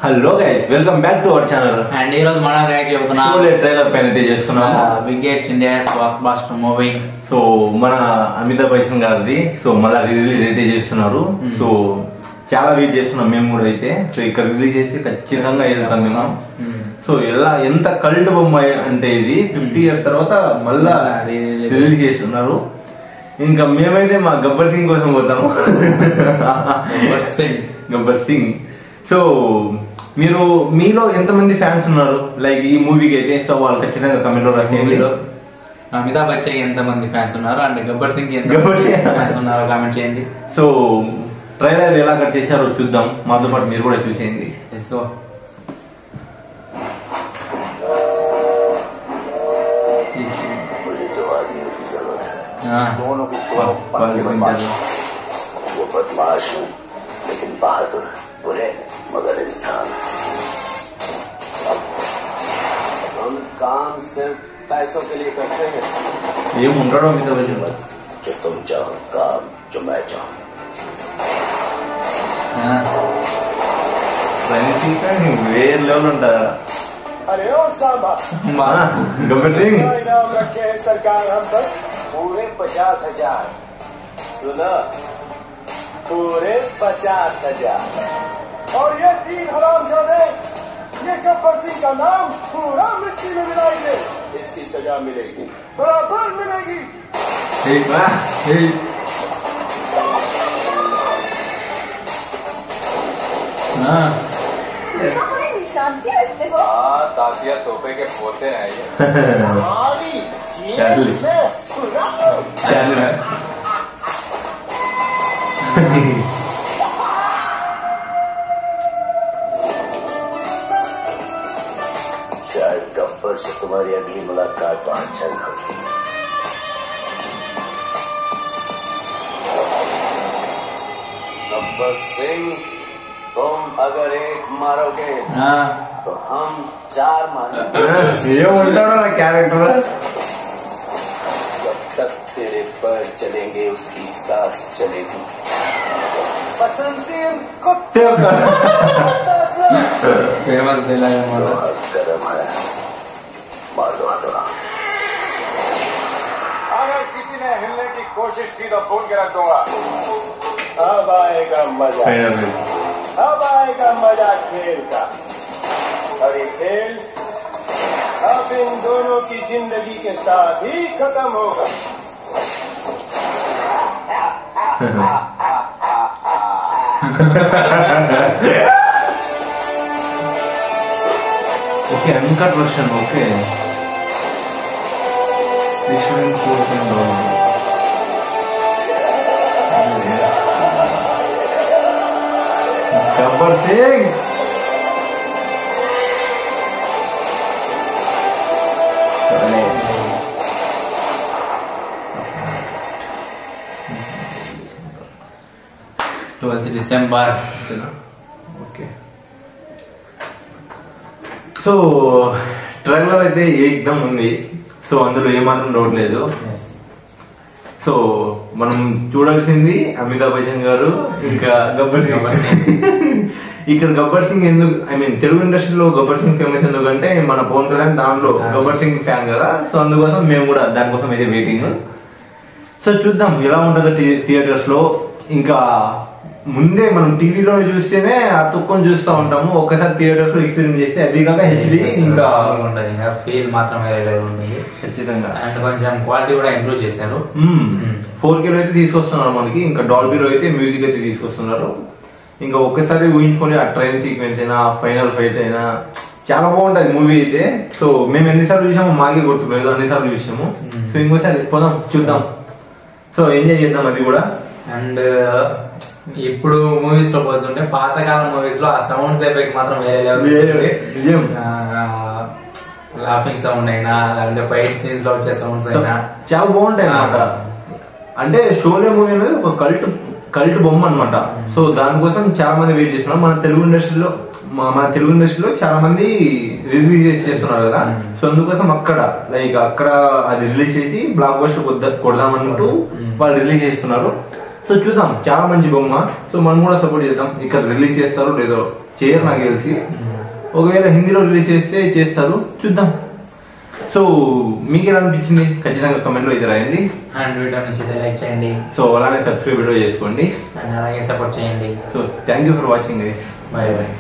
Hello guys, welcome back to our channel. And ఈ రోజు మనం రియాక్ట్ చేస్తున్నాం ట్రైలర్ పైన అయితే చేస్తున్నాము. Biggest India's block buster movie. So మన అమితాబ్ బచ్చన్ గారిది సో మళ్ళీ రిలీజ్ అయితే చేస్తున్నారు. సో చాలా వెయిట్ చేస్తున్నాం మేము కూడా అయితే. సో ఇక్కడ రిలీజ్ చేస్తే ఖచ్చితంగా వెళ్తాం మేము. సో ఎలా ఎంత కల్ట్ బొమ్మ అంటే ఇది 50 years తర్వాత మళ్ళా రిలీజ్ చేస్తున్నారు. ఇంకా మేమైతే మా గబ్బర్ సింగ్ కోసం పోతాము. గబ్బర్ సింగ్. సో మీలో ఎంతమంది ఫ్యాన్స్ ఉన్నారు లైక్ ఈ మూవీకి అయితే? సో వాళ్ళు ఖచ్చితంగా కమెంట్ లో రాసేయండి. అమితాబ్ బచ్చన్ ఎంత మంది ఫ్యాన్స్ ఉన్నారు అండ్ గబ్బర్ సింగ్ ఎంత ఫ్యాన్స్ ఉన్నారు కామెంట్ చేయండి. సో ట్రైలర్ ఎలా కట్ చేశారో చూద్దాం. మాతో పాటు మీరు కూడా చూసేయండి. दोनों की वो बदमाश है लेकिन बहादुर, बुरे मगर इंसान. हम काम सिर्फ पैसों के लिए करते हैं. ये मुंडा अमिताभ बच्चन जो तुम चाहो, काम जो मैं चाहूँ. వేరే లెవెల్ ఉంటారా? अरे ओ सांबा, गब्बर सिंह इनाम रखे हैं सरकार हम पर पूरे 50,000. सुना, पूरे 50,000. और ये 3 हरामजादे ये गब्बर सिंह का नाम पूरा मिट्टी में मिलाएंगे. इसकी सजा मिलेगी, बराबर मिलेगी. ताजिया तोपे के पोते हैं ये. शायद गब्बर से तुम्हारी अगली मुलाकात वहां चल होगी. गब्बर सिंह, तुम अगर एक मारोगे तो हम 4 मारेंगे. క్యారెక్టర్ जब तक तेरे पैर चलेंगे उसकी सांस चलेगी. बसंती कुत्ते ఫేమస్ డైలాగ్ అన్నమాట. गरम है, मार दो हथौड़ा. अगर किसी ने हिलने की कोशिश की तो फोन के रख दूंगा. अब आएगा मजा, अब आएगा मजा खेल का. और ये खेल अब इन दोनों की जिंदगी के साथ ही खत्म होगा. Okay, uncut version. Okay, Gabbar Singh. December. Okay, so trailer అయితే ఏకదమ్ ఉంది. సో అందులో ఏమాత్రం డౌట్ లేదు. సో మనం చూడాల్సింది అమితాబ్ బచ్చన్ గారు ఇంకా గబ్బర్ సింగ్. ఇక్కడ గబ్బర్ సింగ్ ఎందుకు, ఐ మీన్ తెలుగు ఇండస్ట్రీలో గబ్బర్ సింగ్ ఫేమస్ ఎందుకంటే మన పవన్ కళ్యాణ్ దాంట్లో గబ్బర్ సింగ్ ఫ్యాన్ కదా. సో అందుకోసం మేము కూడా దానికోసం అయితే వెయిటింగ్. సో చూద్దాం ఎలా ఉంటుందో థియేటర్స్ లో. ఇంకా ముందే మనం టీవీలో చూస్తేనే ఆ తుక్కని చూస్తూ ఉంటాము. ఒక్కసారి థియేటర్స్ లో ఎక్స్పీరియన్స్ చేస్తే అది కాక హెచ్డి ఇంకా ఉంటుంది, ఫీల్ మాత్రం వేరే ఉంటుంది ఖచ్చితంగా. అండ్ కొంచెం క్వాలిటీ కూడా ఇంప్రూవ్ చేశారు. 4K లో అయితే తీసుకొస్తున్నారు మనకి. ఇంకా డాల్బీలో అయితే మ్యూజిక్ అయితే తీసుకొస్తున్నారు. ఇంకా ఒక్కసారి ఊహించుకొని ఆ ట్రైన్ సీక్వెన్స్ అయినా ఫైనల్ ఫైట్ అయినా చాలా బాగుంటది మూవీ అయితే. సో మేము ఎన్నిసార్లు చూసాము మాకే గుర్తులేదు, అన్నిసార్లు చూసాము. సో ఇంకోసారి పోదాం, చూద్దాం. సో ఎంజాయ్ చేద్దాం అది కూడా. అండ్ ఇప్పుడు మూవీస్ లో పోతుంటే పాతకాలం మూవీస్ లో ఆ సౌండ్స్ ఎఫెక్ట్ మాత్రం వేరే నిజం. లాఫింగ్ సౌండ్ అయినా లేదంటే ఫైట్ సీన్స్ లో వచ్చే సౌండ్స్ అయినా చాలా బాగుంటాయి అన్నమాట. అంటే షోలే మూవీ అనేది ఒక కల్ట్ బొమ్మ అనమాట. సో దానికోసం చాలా మంది వెయిట్ చేస్తున్నారు. మన తెలుగు ఇండస్ట్రీలో చాలా మంది రిలీజ్ చేస్తున్నారు కదా. సో అందుకోసం అక్కడ అది రిలీజ్ చేసి బ్లాక్ బస్టర్ కొడదామన్నట్టు వాళ్ళు రిలీజ్ చేస్తున్నారు. సో చూద్దాం, చాలా మంచి బొమ్మ. సో మనం కూడా సపోర్ట్ చేద్దాం. ఇక్కడ రిలీజ్ చేస్తారో లేదో చేయరు నాకు తెలిసి. ఒకవేళ హిందీలో రిలీజ్ చేస్తే చేస్తారు, చూద్దాం. సో మీకు ఎలా అనిపించింది ఖచ్చితంగా కమెంట్లో అయితే రాయండి. అండ్ వీడియో నచ్చితే లైక్ చేయండి. సో అలానే సబ్స్క్రైబ్ కూడా చేసుకోండి. అండ్ అలాగే సపోర్ట్ చేయండి. So thank you for watching guys. Bye bye.